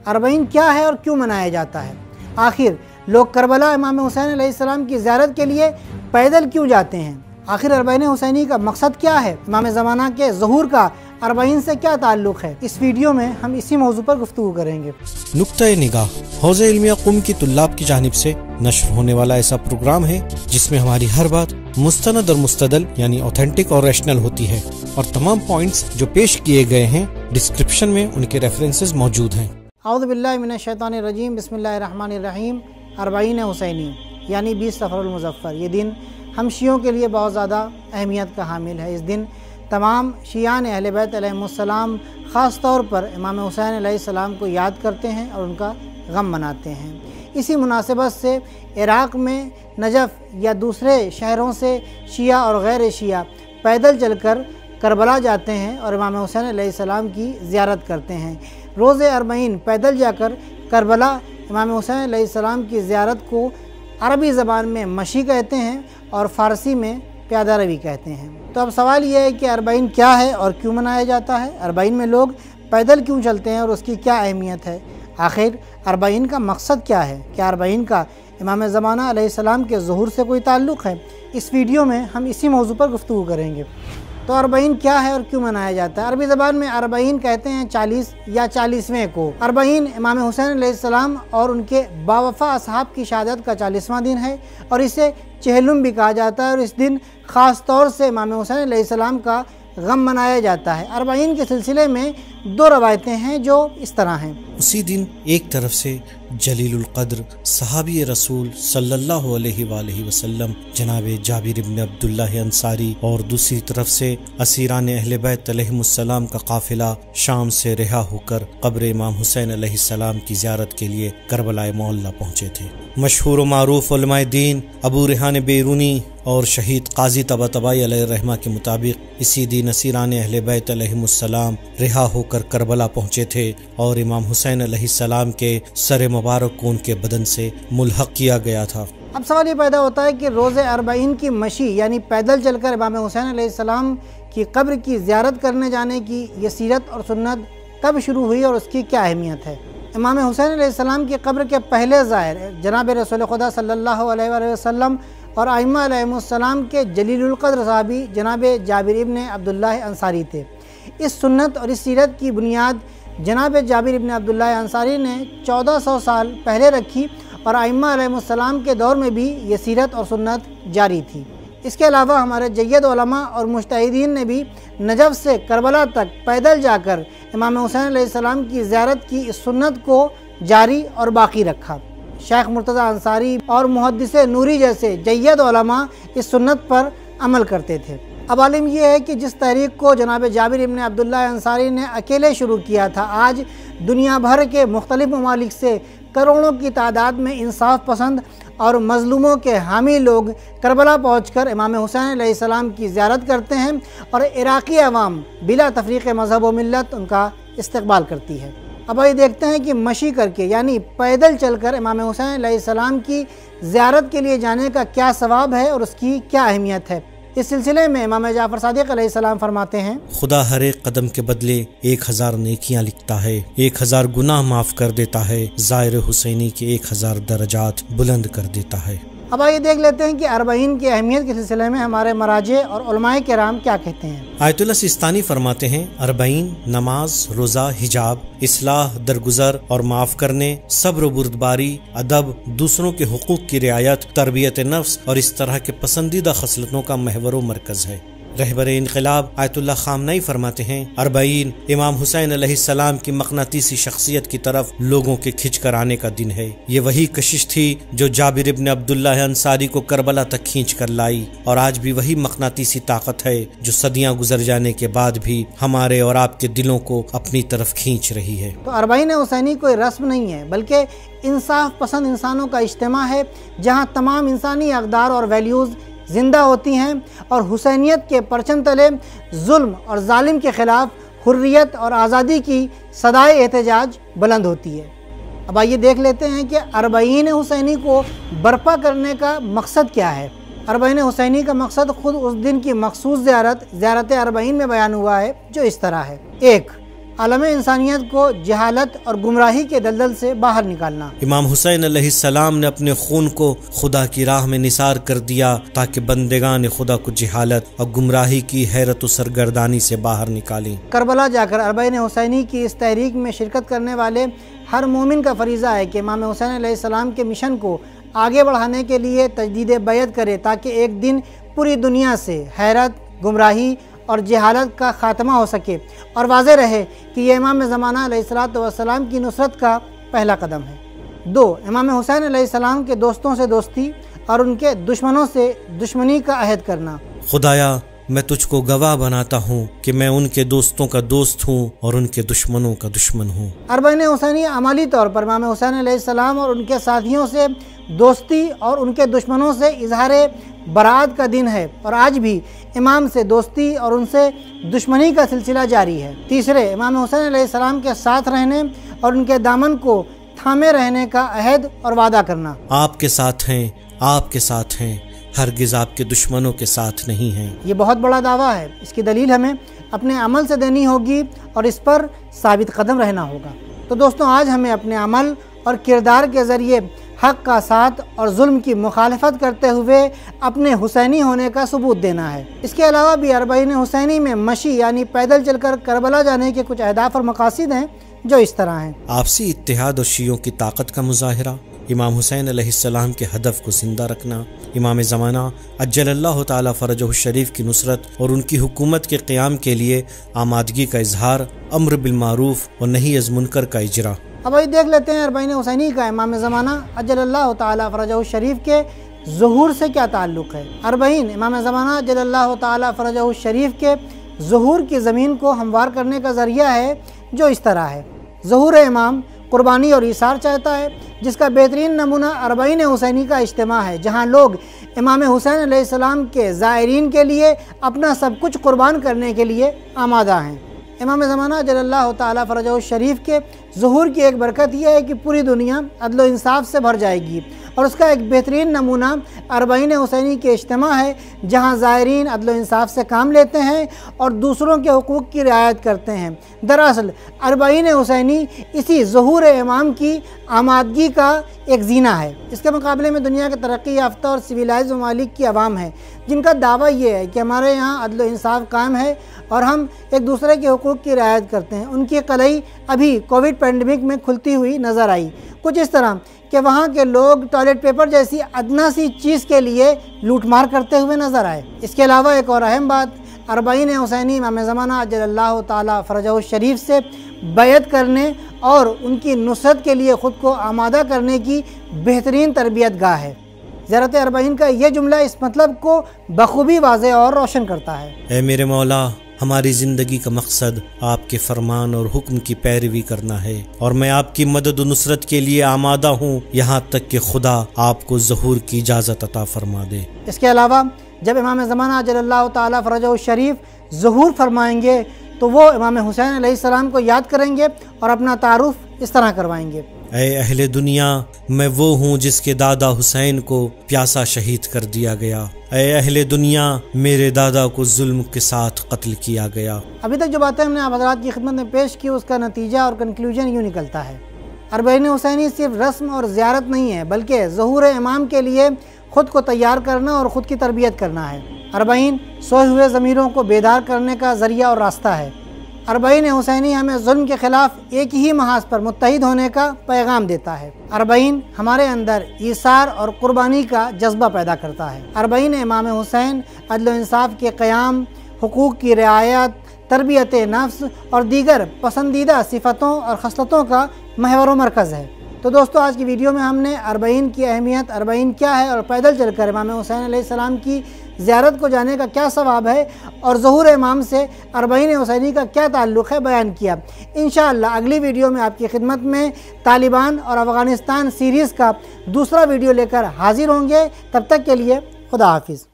اربعین کیا ہے اور کیوں منایا جاتا ہے؟ آخر لوگ کربلا امام حسین علیہ السلام کی زیارت کے لیے پیدل کیوں جاتے ہیں؟ آخر اربعین حسینی کا مقصد کیا ہے؟ امام زمانہ کے ظہور کا اربعین سے کیا تعلق ہے؟ اس ویڈیو میں ہم اسی موضوع پر گفتگو کریں گے۔ نقطہ نگاہ حوزہ علمیہ قم کی طلاب کی جانب سے نشر ہونے والا ایسا پروگرام ہے جس میں ہماری ہر بات مستند اور مستدل یعنی اوتھینٹک اور ریشنل ہوتی ہے، اور تمام پوائنٹس جو پیش کیے گئے ہیں ڈسکرپشن میں ان کے ریفرنسز موجود ہیں۔ اعوذ باللہ من الشیطان الرجیم، بسم اللہ الرحمن الرحیم۔ اربعین حسینی یعنی 20 صفر المظفر، یہ دن ہم شیعوں کے لیے بہت زیادہ اہمیت کا حامل ہے۔ اس دن تمام شیعان اہل بیت علیہم السلام خاص طور پر امام حسین علیہ السلام کو یاد کرتے ہیں اور ان کا غم مناتے ہیں۔ اسی مناسبت سے عراق میں نجف یا دوسرے شہروں سے شیعہ اور غیر شیعہ پیدل چل کر کربلا جاتے ہیں اور امام حسین علیہ السلام کی زیارت کرتے ہیں۔ روز اربعین پیدل جا کر کربلا امام حسین علیہ السلام کی زیارت کو عربی زبان میں مشی کہتے ہیں اور فارسی میں پیادہ روی کہتے ہیں۔ تو اب سوال یہ ہے کہ اربعین کیا ہے اور کیوں منایا جاتا ہے؟ اربعین میں لوگ پیدل کیوں چلتے ہیں اور اس کی کیا اہمیت ہے؟ آخر اربعین کا مقصد کیا ہے؟ کیا اربعین کا امام زمانہ علیہ السلام کے ظہور سے کوئی تعلق ہے؟ اس ویڈیو میں ہم اسی موضوع پر گفتگو کریں گے۔ تو اربعین کیا ہے اور کیوں منایا جاتا ہے؟ عربی زبان میں اربعین کہتے ہیں 40 یا 40ویں کو۔ اربعین امام حسین علیہ السلام اور ان کے باوفا اصحاب کی شہادت کا 40واں دن ہے، اور اسے چہلم بھی کہا جاتا ہے، اور اس دن خاص طور سے امام حسین علیہ السلام کا غم منایا جاتا ہے۔ اربعین کے سلسلے میں 2 روایتیں ہیں جو اس طرح ہیں۔ اسی دن ایک طرف سے جلیل القدر صحابی رسول صلی اللہ علیہ وآلہ وسلم جناب جابر ابن عبداللہ انصاری، اور دوسری طرف سے اسیران اہل بیت علیہم السلام کا قافلہ شام سے رہا ہو کر قبر امام حسین علیہ السلام کی زیارت کے لیے کربلا معلیٰ پہنچے تھے۔ مشہور و معروف علماء دین ابو ریحان بیرونی اور شہید قاضی طباطبائی علیہ الرحمہ کے مطابق اسی دن اسیران اہل بیت علیہم السلام رہا ہو کر کربلا پہنچے تھے، اور امام حسین علیہ السلام کے سر مبارک کو ان کے بدن سے ملحق کیا گیا تھا۔ اب سوال یہ پیدا ہوتا ہے کہ روز اربعین کی مشی یعنی پیدل چل کر امام حسین علیہ السلام کی قبر کی زیارت کرنے جانے کی یہ سیرت اور سنت کب شروع ہوئی اور اس کی کیا اہمیت ہے؟ امام حسین علیہ السلام کی قبر کے پہلے زائر جناب رسول خدا صلی اللہ علیہ وآلہ وسلم اور ائمہ علیہم السلام کے جلیل القدر صحابی جناب جابر ابن عبداللہ انصاری تھے۔ اس سنت اور اس سیرت کی بنیاد جناب جابر ابن عبداللہ انصاری نے 1400 سال پہلے رکھی، اور ائمہ علیہم السلام کے دور میں بھی یہ سیرت اور سنت جاری تھی۔ اس کے علاوہ ہمارے جید علماء اور مجتہدین نے بھی نجف سے کربلا تک پیدل جا کر امام حسین علیہ السلام کی زیارت کی اس سنت کو جاری اور باقی رکھا۔ شیخ مرتضی انصاری اور محدث نوری جیسے جید علماء اس سنت پر عمل کرتے تھے۔ اب عالم یہ ہے کہ جس تحریک کو جناب جابر ابن عبداللہ انصاری نے اکیلے شروع کیا تھا، آج دنیا بھر کے مختلف ممالک سے کروڑوں کی تعداد میں انصاف پسند اور مظلوموں کے حامی لوگ کربلا پہنچ کر امام حسین علیہ السلام کی زیارت کرتے ہیں، اور عراقی عوام بلا تفریق مذہب و ملت ان کا استقبال کرتی ہے۔ اب آئیے دیکھتے ہیں کہ مشی کر کے یعنی پیدل چل کر امام حسین علیہ السلام کی زیارت کے لیے جانے کا کیا ثواب ہے اور اس کی کیا اہمیت ہے۔ اس سلسلے میں امام جعفر صادق علیہ السلام فرماتے ہیں، خدا ہر ایک قدم کے بدلے 1000 نیکیاں لکھتا ہے، 1000 گناہ معاف کر دیتا ہے، زائر حسینی کے 1000 درجات بلند کر دیتا ہے۔ اب آئیے دیکھ لیتے ہیں کہ اربعین کی اہمیت کے سلسلے میں ہمارے مراجع اور علماء کرام کیا کہتے ہیں۔ آیت اللہ سستانی فرماتے ہیں، اربعین نماز، روزہ، حجاب، اصلاح، درگزر اور معاف کرنے، صبر و بردباری، ادب، دوسروں کے حقوق کی رعایت، تربیت نفس اور اس طرح کے پسندیدہ خصلتوں کا محور و مرکز ہے۔ رہبر انقلاب آیت اللہ خامنئی فرماتے ہیں، اربعین امام حسین علیہ السلام کی مقناطیسی شخصیت کی طرف لوگوں کے کھنچ کر آنے کا دن ہے۔ یہ وہی کشش تھی جو جابر ابن عبداللہ انصاری کو کربلا تک کھینچ کر لائی، اور آج بھی وہی مقناطیسی طاقت ہے جو صدیاں گزر جانے کے بعد بھی ہمارے اور آپ کے دلوں کو اپنی طرف کھینچ رہی ہے۔ تو اربعین حسینی کوئی رسم نہیں ہے، بلکہ انصاف پسند انسانوں کا اجتماع ہے، جہاں تمام انسانی اقدار اور ویلیوز زندہ ہوتی ہیں، اور حسینیت کے پرچم تلے ظلم اور ظالم کے خلاف حریت اور آزادی کی صدائے احتجاج بلند ہوتی ہے۔ اب آئیے دیکھ لیتے ہیں کہ اربعین حسینی کو برپا کرنے کا مقصد کیا ہے۔ اربعین حسینی کا مقصد خود اس دن کی مخصوص زیارت اربعین میں بیان ہوا ہے، جو اس طرح ہے: 1. عالم انسانیت کو جہالت اور گمراہی کے دلدل سے باہر نکالنا۔ امام حسین علیہ السلام نے اپنے خون کو خدا کی راہ میں نثار کر دیا تاکہ بندگان خدا کو جہالت اور گمراہی کی حیرت و سرگردانی سے باہر نکالیں۔ کربلا جا کر اربعین حسینی کی اس تحریک میں شرکت کرنے والے ہر مومن کا فریضہ ہے کہ امام حسین علیہ السلام کے مشن کو آگے بڑھانے کے لیے تجدید بیعت کرے تاکہ ایک دن پوری دنیا سے حیرت، گمراہی اور جہالت کا خاتمہ ہو سکے اور واضح رہے کہ یہ امام زمانہ علیہ السلام کی نصرت کا پہلا قدم ہے۔ 2. امام حسین علیہ السلام کے دوستوں سے دوستی اور ان کے دشمنوں سے دشمنی کا عہد کرنا۔ خدایا میں تجھ کو گواہ بناتا ہوں کہ میں ان کے دوستوں کا دوست ہوں اور ان کے دشمنوں کا دشمن ہوں۔ اربعین حسینی عملی طور پر امام حسین علیہ السلام اور ان کے ساتھیوں سے دوستی اور ان کے دشمنوں سے اظہار برات کا دن ہے، اور آج بھی امام سے دوستی اور ان سے دشمنی کا سلسلہ جاری ہے۔ 3. امام حسین علیہ السلام کے ساتھ رہنے اور ان کے دامن کو تھامے رہنے کا عہد اور وعدہ کرنا۔ آپ کے ساتھ ہیں، آپ کے ساتھ ہیں، ہرگز آپ کے دشمنوں کے ساتھ نہیں ہیں۔ یہ بہت بڑا دعویٰ ہے، اس کی دلیل ہمیں اپنے عمل سے دینی ہوگی اور اس پر ثابت قدم رہنا ہوگا۔ تو دوستوں، آج ہمیں اپنے عمل اور کردار کے ذریعے حق کا ساتھ اور ظلم کی مخالفت کرتے ہوئے اپنے حسینی ہونے کا ثبوت دینا ہے۔ اس کے علاوہ بھی اربعین حسینی میں مشی یعنی پیدل چل کر کربلا جانے کے کچھ اہداف اور مقاصد ہیں جو اس طرح ہیں۔ آپسی اتحاد اور شیعوں کی طاقت کا مظاہرہ، امام حسین علیہ السلام کے ہدف کو زندہ رکھنا، امام زمانہ عجل اللہ تعالی فرجہ الشریف کی نصرت اور ان کی حکومت کے قیام کے لیے آمادگی کا اظہار، امر بالمعروف اور نہی از منکر کا اجرا۔ اب آئیے دیکھ لیتے ہیں اربعین حسینی کا امام زمانہ عجل اللہ تعالی فرجہ الشریف کے ظہور سے کیا تعلق ہے۔ اربعین امام زمانہ عجل اللہ تعالی فرجہ الشریف کے ظہور کی زمین کو ہموار کرنے کا ذریعہ ہے جو اس طرح ہے۔ ظہور امام قربانی اور ایثار چاہتا ہے، جس کا بہترین نمونہ اربعین حسینی کا اجتماع ہے، جہاں لوگ امام حسین علیہ السلام کے زائرین کے لیے اپنا سب کچھ قربان کرنے کے لیے آمادہ ہیں۔ امام زمانہ عجل اللہ تعالی فرجہ الشریف کے ظہور کی ایک برکت یہ ہے کہ پوری دنیا عدل و انصاف سے بھر جائے گی، اور اس کا ایک بہترین نمونہ اربعین حسینی کے اجتماع ہے، جہاں زائرین عدل و انصاف سے کام لیتے ہیں اور دوسروں کے حقوق کی رعایت کرتے ہیں۔ دراصل اربعین حسینی اسی ظہور امام کی آمادگی کا ایک زینہ ہے۔ اس کے مقابلے میں دنیا کے ترقی یافتہ اور سویلائز ممالک کی عوام ہے، جن کا دعویٰ یہ ہے کہ ہمارے یہاں عدل و انصاف قائم ہے اور ہم ایک دوسرے کے حقوق کی رعایت کرتے ہیں۔ ان کی قلعی ابھی کووڈ پینڈیمک میں کھلتی ہوئی نظر آئی، کچھ اس طرح کہ وہاں کے لوگ ٹوائلٹ پیپر جیسی ادنیٰ سی چیز کے لیے لوٹ مار کرتے ہوئے نظر آئے۔ اس کے علاوہ ایک اور اہم بات، اربعین حسینی امام زمانہ عجل اللہ تعالی فرجہ الشریف سے بیعت کرنے اور ان کی نصرت کے لیے خود کو آمادہ کرنے کی بہترین تربیت گاہ ہے۔ زیارت اربعین کا یہ جملہ اس مطلب کو بخوبی واضح اور روشن کرتا ہے۔ اے میرے مولا، ہماری زندگی کا مقصد آپ کے فرمان اور حکم کی پیروی کرنا ہے، اور میں آپ کی مدد و نصرت کے لیے آمادہ ہوں، یہاں تک کہ خدا آپ کو ظہور کی اجازت عطا فرما دے۔ اس کے علاوہ جب امام زمانہ عجل اللہ تعالی فرجہ الشریف ظہور فرمائیں گے تو وہ امام حسین علیہ السلام کو یاد کریں گے اور اپنا تعارف اس طرح کروائیں گے۔ اے اہل دنیا، میں وہ ہوں جس کے دادا حسین کو پیاسا شہید کر دیا گیا۔ اے اہل دنیا، میرے دادا کو ظلم کے ساتھ قتل کیا گیا۔ ابھی تک جو باتیں ہم نے آپ حضرات کی خدمت میں پیش کی، اس کا نتیجہ اور کنکلوژن یوں نکلتا ہے۔ اربعین حسینی صرف رسم اور زیارت نہیں ہے، بلکہ ظہور امام کے لیے خود کو تیار کرنا اور خود کی تربیت کرنا ہے۔ اربعین سوئے ہوئے ضمیروں کو بیدار کرنے کا ذریعہ اور راستہ ہے۔ اربعین حسینی ہمیں ظلم کے خلاف ایک ہی محاذ پر متحد ہونے کا پیغام دیتا ہے۔ اربعین ہمارے اندر ایثار اور قربانی کا جذبہ پیدا کرتا ہے۔ اربعین امام حسین عدل و انصاف کے قیام، حقوق کی رعایت، تربیت نفس اور دیگر پسندیدہ صفتوں اور خصلتوں کا محور و مرکز ہے۔ تو دوستو، آج کی ویڈیو میں ہم نے اربعین کی اہمیت، اربعین کیا ہے اور پیدل چل کر امام حسین علیہ السلام کی زیارت کو جانے کا کیا ثواب ہے اور ظہور امام سے اربعین حسینی کا کیا تعلق ہے بیان کیا۔ انشاءاللہ اگلی ویڈیو میں آپ کی خدمت میں طالبان اور افغانستان سیریز کا دوسرا ویڈیو لے کر حاضر ہوں گے۔ تب تک کے لیے خدا حافظ۔